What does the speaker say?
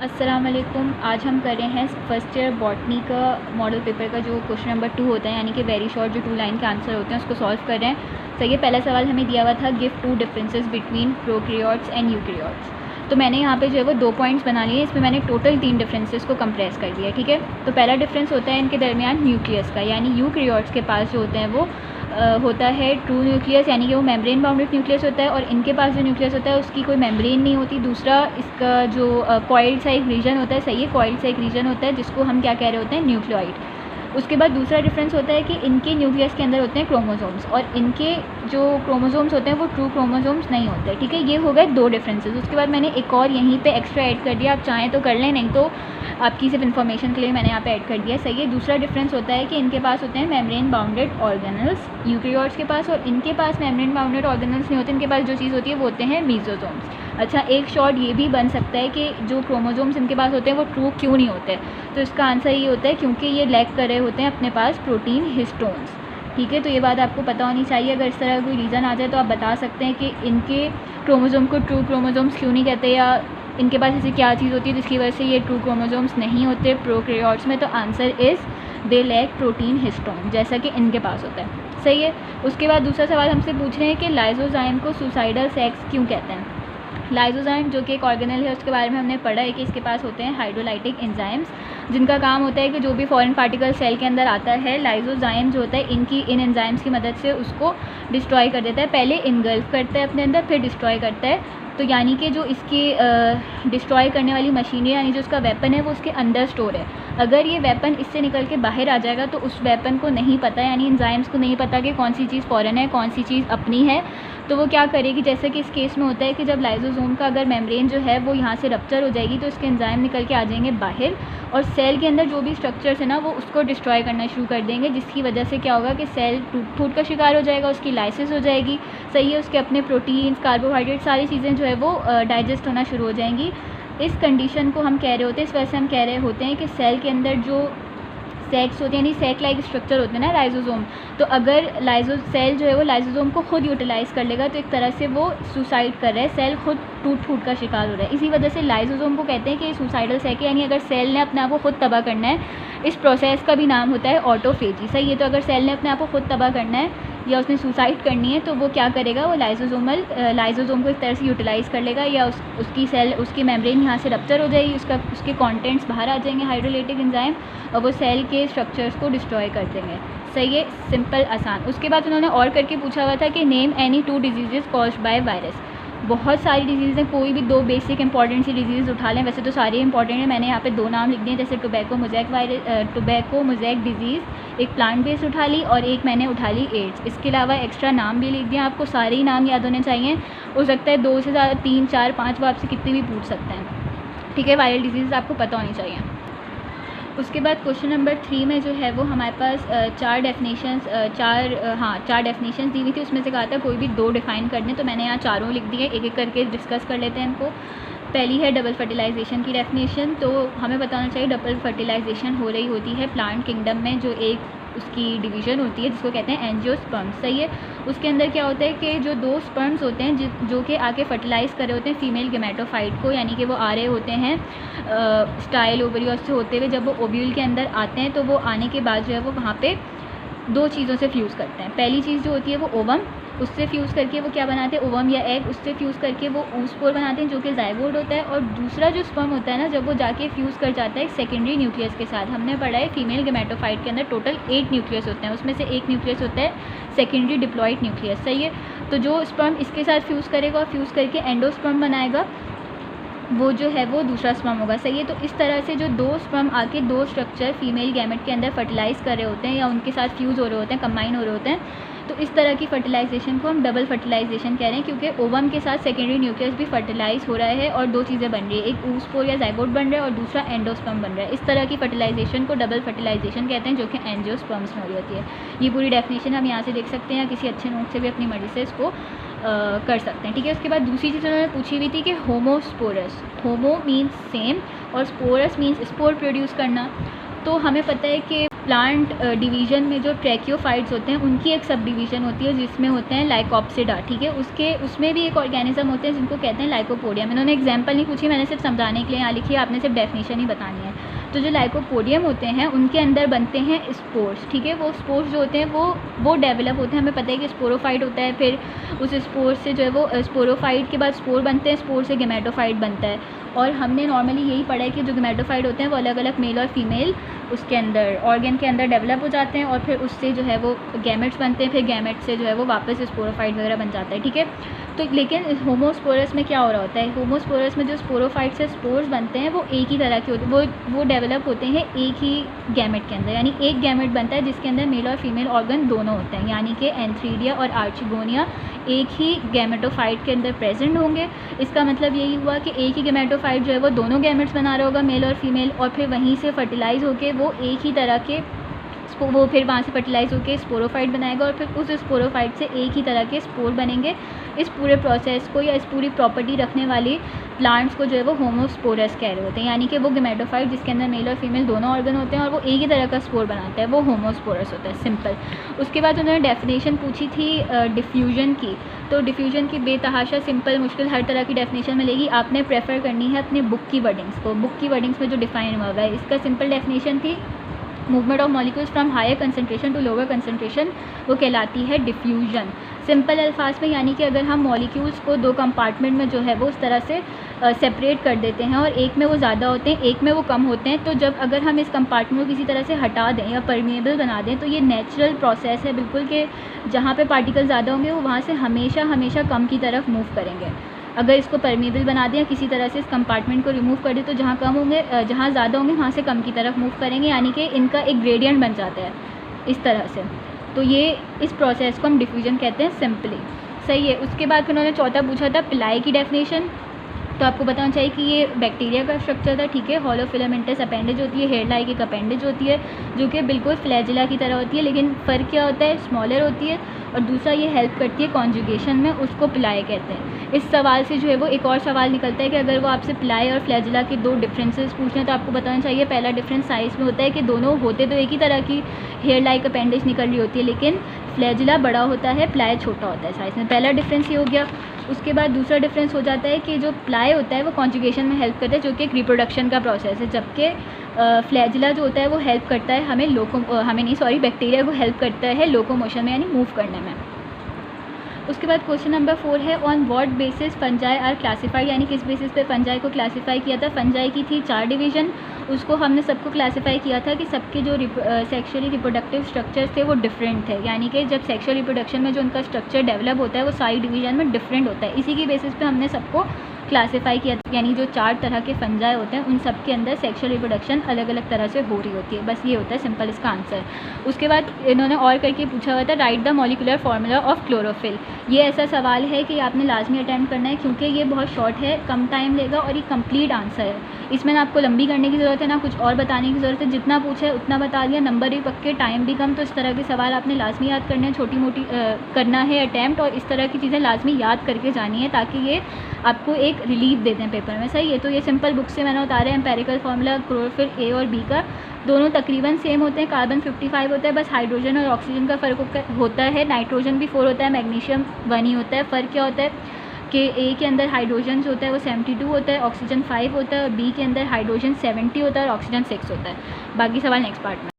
अस्सलाम वालेकुम। आज हम कर रहे हैं फर्स्ट ईयर बॉटनी का मॉडल पेपर का जो क्वेश्चन नंबर 2 होता है, यानी कि वेरी शॉर्ट जो 2 लाइन के आंसर होते हैं उसको सॉल्व कर रहे हैं। सही है। पहला सवाल हमें दिया हुआ था give 2 differences between prokaryotes and eukaryotes. तो मैंने यहाँ पे जो है वो 2 पॉइंट्स बना लिए। इसमें मैंने टोटल 3 डिफरेंसेस को कंप्रेस कर दिया। ठीक है। तो पहला डिफरेंस होता है इनके दरमियान न्यूक्लियस का, यानी यूकैरियोट्स के पास जो होते हैं वो होता है ट्रू न्यूक्लियस, यानी कि वो मेम्ब्रेन बाउंडेड न्यूक्लियस होता है, और इनके पास जो न्यूक्लियस होता है उसकी कोई मेम्ब्रेन नहीं होती। दूसरा इसका जो कॉइल्ड सा एक रीजन होता है, सही है, कॉइल्ड सा एक रीजन होता है जिसको हम क्या कह रहे होते हैं, न्यूक्लियोइड। उसके बाद दूसरा डिफरेंस होता है कि इनके न्यूक्लियस के अंदर होते हैं क्रोमोसोम्स, और इनके जो क्रोमोसोम्स होते हैं वो ट्रू क्रोमोसोम्स नहीं होते। ठीक है। ये हो गए 2 डिफरेंसेस। उसके बाद मैंने एक और यहीं पे एक्स्ट्रा ऐड कर दिया, आप चाहें तो कर लें, नहीं तो आपकी सिर्फ इन्फॉर्मेशन के लिए मैंने यहाँ पे ऐड कर दिया। सही है। दूसरा डिफरेंस होता है कि इनके पास होते हैं मेम्ब्रेन बाउंडेड ऑर्गेनल्स यूकैरियोट्स के पास, और इनके पास मेम्ब्रेन बाउंडेड ऑर्गेनल्स नहीं होते। इनके पास जो चीज़ होती है वो होते हैं मीजोसोम्स। अच्छा, एक शॉर्ट ये भी बन सकता है कि जो क्रोमोसोम्स इनके पास होते हैं वो ट्रू क्यों नहीं होते। तो इसका आंसर ये होता है क्योंकि ये लैक कर रहे होते हैं अपने पास प्रोटीन हिस्टोन्स। ठीक है। तो ये बात आपको पता होनी चाहिए। अगर इस तरह कोई रीज़न आ जाए तो आप बता सकते हैं कि इनके क्रोमोसोम को ट्रू क्रोमोसोम्स क्यों नहीं कहते, या इनके पास ऐसी क्या चीज़ होती है जिसकी वजह से ये ट्रू क्रोमोसोम्स नहीं होते प्रोकैरियोट्स में। तो answer is they lack protein histone, जैसा कि इनके पास होता है। सही है। उसके बाद दूसरा सवाल हमसे पूछ रहे हैं कि लाइसोजाइम को सुसाइडल सेक्स क्यों कहते हैं। लाइसोजाइम जो कि एक ऑर्गेनल है उसके बारे में हमने पढ़ा है कि इसके पास होते हैं हाइड्रोलाइटिक एंजाइम्स, जिनका काम होता है कि जो भी फॉरेन पार्टिकल सेल के अंदर आता है, लाइसोजाइम जो होता है इन एंजाइम्स की मदद से उसको डिस्ट्रॉय कर देता है। पहले इनगल्फ करता है अपने अंदर, फिर डिस्ट्रॉय करता है। तो यानी कि जो इसकी डिस्ट्रॉय करने वाली मशीनरी, यानी जो उसका वेपन है वो उसके अंदर स्टोर है। अगर ये वेपन इससे निकल के बाहर आ जाएगा तो उस वेपन को नहीं पता, यानी एंजाइम्स को नहीं पता कि कौन सी चीज़ फॉरेन है, कौन सी चीज़ अपनी है। तो वो क्या करेगी, जैसे कि इस केस में होता है कि जब लाइसोसोम का अगर मेम्ब्रेन जो है वो यहाँ से रप्चर हो जाएगी तो इसके एंजाइम निकल के आ जाएंगे बाहर, और सेल के अंदर जो भी स्ट्रक्चर्स है ना वो उसको डिस्ट्रॉय करना शुरू कर देंगे, जिसकी वजह से क्या होगा कि सेल टूट का शिकार हो जाएगा, उसकी लाइसिस हो जाएगी। सही है। उसके अपने प्रोटीन्स, कार्बोहाइड्रेट, सारी चीज़ें जो है वो डाइजेस्ट होना शुरू हो जाएंगी। इस कंडीशन को हम कह रहे होते हैं, इस वजह से हम कह रहे होते हैं कि सेल के अंदर जो सेक्स होते हैं, यानी सेक लाइक स्ट्रक्चर होते हैं ना लाइसोसोम, तो अगर सेल जो है वो लाइसोसोम को खुद यूटिलाइज़ कर लेगा तो एक तरह से वो सुसाइड कर रहा है, सेल खुद टूट का शिकार हो रहा है। इसी वजह से लाइसोसोम को कहते हैं कि सुसाइडल सेक है, यानी अगर सेल ने अपने आप को खुद तबाह करना है, इस प्रोसेस का भी नाम होता है ऑटोफेजी। सही है। तो अगर सेल ने अपने आप को खुद तबाह करना है या उसने सुसाइड करनी है तो वो क्या करेगा, वो लाइसोसोम को एक तरह से यूटिलाइज़ कर लेगा, या उसकी मेम्ब्रेन यहाँ से रप्चर हो जाएगी, उसके कंटेंट्स बाहर आ जाएंगे हाइड्रोलाइटिक एंजाइम, और वो सेल के स्ट्रक्चर्स को डिस्ट्रॉय कर देंगे। सही है। सिंपल, आसान। उसके बाद उन्होंने और करके पूछा हुआ था कि name any 2 disease caused by virus. बहुत सारी डिजीज़ हैं, कोई भी 2 बेसिक इंपॉर्टेंट सी डिजीज़ उठा लें, वैसे तो सारे इंपॉर्टेंट हैं, मैंने यहाँ पे 2 नाम लिख दिए, जैसे टोबैको मोज़ैक डिजीज़ एक प्लांट बेस्ड उठा ली, और एक मैंने उठा ली एड्स। इसके अलावा एक्स्ट्रा नाम भी लिख दिया। आपको सारे ही नाम याद होने चाहिए। हो सकता है 2 से ज़्यादा 3, 4, 5 वो आपसे कितने भी पूछ सकते हैं। ठीक है। वायरल डिजीज़ आपको पता होनी चाहिए। उसके बाद क्वेश्चन नंबर 3 में जो है वो हमारे पास 4 डेफिनेशंस दी हुई थी। उसमें से कहा था कोई भी 2 डिफ़ाइन कर दें, तो मैंने यहाँ चारों लिख दिए। एक एक करके डिस्कस कर लेते हैं इनको। पहली है डबल फर्टिलाइजेशन की डेफिनेशन। तो हमें बताना चाहिए डबल फर्टिलाइजेशन हो रही होती है प्लांट किंगडम में, जो एक उसकी डिवीज़न होती है जिसको कहते हैं एंजियोस्पर्म्स। सही है। उसके अंदर क्या होता है कि जो 2 स्पर्म्स होते हैं जो कि आके फर्टिलाइज़ कर रहे होते हैं फीमेल गेमेटोफाइट को, यानी कि वो आ रहे होते हैं स्टाइल ओवरियोस से होते हुए। जब वो ओव्यूल के अंदर आते हैं तो वो आने के बाद जो है वो वहाँ पे 2 चीज़ों से फ्यूज़ करते हैं। पहली चीज़ जो होती है वो ओवम, उससे फ्यूज़ करके वो क्या बनाते हैं, ओवम या एग, उससे फ्यूज़ करके वो oospore बनाते हैं जो कि ज़ाइगोट होता है। और दूसरा जो स्पर्म होता है ना, जब वो जाके फ्यूज़ कर जाता है सेकेंडरी न्यूक्लियस के साथ। हमने पढ़ा है फीमेल गेमेटोफाइट के अंदर टोटल 8 न्यूक्लियस होते हैं, उसमें से एक न्यूक्लियस होता है सेकेंडरी डिप्लॉइड न्यूक्लियस। सही है। तो जो स्पर्म इसके साथ फ्यूज़ करेगा और फ्यूज़ करके एंडोस्पर्म बनाएगा, वो जो है वो दूसरा स्पर्म होगा। सही है। तो इस तरह से जो 2 स्पर्म आके 2 स्ट्रक्चर फीमेल गैमेट के अंदर फर्टिलाइज़ कर रहे होते हैं, या उनके साथ फ्यूज़ हो रहे होते हैं, कंबाइन हो रहे होते हैं, तो इस तरह की फर्टिलाइजेशन को हम डबल फर्टिलाइजेशन कह रहे हैं, क्योंकि ओवम के साथ सेकेंडरी न्यूक्लियस भी फर्टिलाइज हो रहा है और 2 चीज़ें बन रही है, एक oospore या ज़ाइगोट बन रहा है और दूसरा एंडोस्पर्म बन रहा है। इस तरह की फर्टिलाइजेशन को डबल फर्टिलाइजेशन कहते हैं, जो कि एंजियोस्पर्म्स में हो रही होती है। ये पूरी डेफिनेशन हम यहाँ से देख सकते हैं, या किसी अच्छे नोट से भी अपनी मर्जी से इसको कर सकते हैं। ठीक है। उसके बाद दूसरी चीज़ उन्होंने पूछी हुई थी कि होमोस्पोरस, होमो मीन्स सेम और स्पोरस मीन्स स्पोर प्रोड्यूस करना। तो हमें पता है कि प्लांट डिवीज़न में जो ट्रैकियोफाइट्स होते हैं उनकी एक सब डिवीज़न होती है जिसमें होते हैं लाइकोप्सिडा, ठीक है। उसमें भी एक ऑर्गेनिज्म होते हैं जिनको कहते हैं लाइकोपोडियम। इन्होंने एग्जांपल नहीं पूछी, मैंने सिर्फ समझाने के लिए यहाँ लिखी है, आपने सिर्फ डेफिनेशन ही बतानी है। तो जो लाइकोपोडियम होते हैं उनके अंदर बनते हैं स्पोर्स, ठीक है। वो स्पोर्स जो होते हैं वो डेवलप होते हैं, हमें पता है कि स्पोरोफाइट होता है, फिर उस स्पोर से जो है वो स्पोरोफाइट के बाद स्पोर बनते हैं, स्पोर से गेमेटोफाइट बनता है। और हमने नॉर्मली यही पढ़ा है कि जो गेमेटोफाइट होते हैं वो अलग अलग मेल और फीमेल उसके अंदर ऑर्गन के अंदर डेवलप हो जाते हैं और फिर उससे जो है वो गैमेट्स बनते हैं, फिर गैमेट से जो है वो वापस स्पोरोफाइट वगैरह बन जाता है, ठीक है। तो लेकिन होमोस्पोरस में क्या हो रहा होता है, होमोस्पोरस में जो स्पोरोफाइट से स्पोर्स बनते हैं वो एक ही तरह के होते हैं, वो डेवलप होते हैं एक ही गैमेट के अंदर, यानी एक गैमेट बनता है जिसके अंदर मेल और फीमेल ऑर्गन दोनों होते हैं, यानी कि एंथ्रीडिया और आर्चिगोनिया एक ही गैमेटोफाइट के अंदर प्रेजेंट होंगे। इसका मतलब यही हुआ कि एक ही गैमेटोफाइट जो है वो दोनों गैमेट्स बना रहा होगा, मेल और फीमेल, और फिर वहीं से फर्टिलाइज़ होके वो एक ही तरह के वो फिर वहाँ से फर्टिलाइज़ होकर स्पोरोफाइट बनाएगा और फिर उस स्पोरोफाइट से एक ही तरह के स्पोर बनेंगे। इस पूरे प्रोसेस को या इस पूरी प्रॉपर्टी रखने वाली प्लांट्स को जो है वो होमोस्पोरस कह रहे होते हैं, यानी कि वो गेमेटोफाइट जिसके अंदर मेल और फीमेल दोनों ऑर्गन होते हैं और वो एक ही तरह का स्पोर बनाता है, वो होमोस्पोरस होता है, सिंपल। उसके बाद उन्होंने डेफिनेशन पूछी थी डिफ्यूजन की, तो डिफ्यूजन की बेतहाशा सिंपल मुश्किल हर तरह की डेफिनेशन मिलेगी, आपने प्रेफर करनी है अपने बुक की वर्डिंग्स को। बुक की वर्डिंग्स में जो डिफाइन हुआ है इसका सिंपल डेफिनेशन थी movement of molecules from higher concentration to lower concentration, वो कहलाती है डिफ्यूजन। सिंपल अल्फाज में यानी कि अगर हम मॉलिक्यूल्स को दो कंपार्टमेंट में जो है वो उस तरह से सेपरेट कर देते हैं और एक में वो ज़्यादा होते हैं एक में वो कम होते हैं, तो जब अगर हम इस कंपार्टमेंट को किसी तरह से हटा दें या परमिएबल बना दें तो ये नेचुरल प्रोसेस है बिल्कुल, कि जहाँ पे पार्टिकल ज़्यादा होंगे वो वहाँ से हमेशा हमेशा कम की तरफ मूव करेंगे। अगर इसको परमिएबल बना दें या किसी तरह से इस कंपार्टमेंट को रिमूव कर दें तो जहाँ कम होंगे जहाँ ज़्यादा होंगे वहाँ से कम की तरफ मूव करेंगे, यानी कि इनका एक ग्रेडियंट बन जाता है इस तरह से। तो ये इस प्रोसेस को हम डिफ्यूजन कहते हैं सिंपली, सही है। उसके बाद उन्होंने चौथा पूछा था पिलाई की डेफिनेशन, तो आपको बताना चाहिए कि ये बैक्टीरिया का स्ट्रक्चर था, ठीक है। हॉलो फिलामेंटस अपेंडेज होती है, हेयर लाइक एक अपेंडेज होती है जो कि बिल्कुल फ्लैजिला की तरह होती है, लेकिन फ़र्क क्या होता है, स्मॉलर होती है, और दूसरा ये हेल्प करती है कॉन्जुगेशन में, उसको पिलाई कहते हैं। इस सवाल से जो है वो एक और सवाल निकलता है कि अगर वो आपसे पिलाई और फ्लैजिला के दो डिफरेंसेस पूछने हैं तो आपको बताना चाहिए पहला डिफरेंस साइज़ में होता है कि दोनों होते तो एक ही तरह की हेयर लाइक अपेंडेज निकल रही होती है, लेकिन फ्लैजिला बड़ा होता है, प्लाई छोटा होता है साइज़ में, पहला डिफरेंस ये हो गया। उसके बाद दूसरा डिफरेंस हो जाता है कि जो प्लाई होता है वो कॉन्जुगेशन में हेल्प करता है, जो कि एक रिप्रोडक्शन का प्रोसेस है, जबकि फ्लैजिला जो होता है वो हेल्प करता है हमें बैक्टीरिया को हेल्प करता है लोकोमोशन में, यानी मूव करने में। उसके बाद क्वेश्चन नंबर 4 है on what basis fungi are classified, यानी किस बेसिस पे फंजाई को क्लासीफाई किया था। फंजाई की थी 4 डिवीज़न, उसको हमने सबको क्लासीफाई किया था कि सबके जो सेक्सुअली रिप्रोडक्टिव स्ट्रक्चर्स थे वो डिफरेंट थे, यानी कि जब सेक्सुअल रिप्रोडक्शन में जो उनका स्ट्रक्चर डेवलप होता है वो सारी डिवीज़न में डिफरेंट होता है, इसी की बेसिस पे हमने सबको क्लासीफाई किया, यानी जो 4 तरह के फंजाई होते हैं उन सब के अंदर सेक्सुअल रिप्रोडक्शन अलग अलग तरह से हो रही होती है, बस ये होता है सिंपल इसका आंसर। उसके बाद इन्होंने और करके पूछा हुआ था right the molecular formula of chlorophyll. ये ऐसा सवाल है कि आपने लाजमी अटैम्प्ट करना है क्योंकि ये बहुत शॉर्ट है, कम टाइम लेगा और ये कंप्लीट आंसर है, इसमें ना आपको लंबी करने की ज़रूरत है ना कुछ और बताने की ज़रूरत है, जितना पूछा है उतना बता दिया, नंबर भी पक्के, टाइम भी कम। तो इस तरह के सवाल आपने लाजमी याद करने हैं, छोटी मोटी करना है अटैम्प्ट, और इस तरह की चीज़ें लाजमी याद करके जानी है ताकि ये आपको एक रिलीफ दे दें पेपर में, सही है। तो ये सिंपल बुक से मैंने उतारे हैं एम्पेरिकल फार्मूला क्लोरोफिल ए और बी का, दोनों तकरीबन सेम होते हैं, कार्बन 55 होता है, बस हाइड्रोजन और ऑक्सीजन का फ़र्क होता है, नाइट्रोजन भी 4 होता है, मैग्नीशियम 1 ही होता है। फ़र्क क्या होता है कि ए के अंदर हाइड्रोजन जो होता है वो 72 होता है, ऑक्सीजन 5 होता है, और बी के अंदर हाइड्रोजन 70 होता है और ऑक्सीजन 6 होता है। बाकी सवाल नेक्स्ट पार्ट में।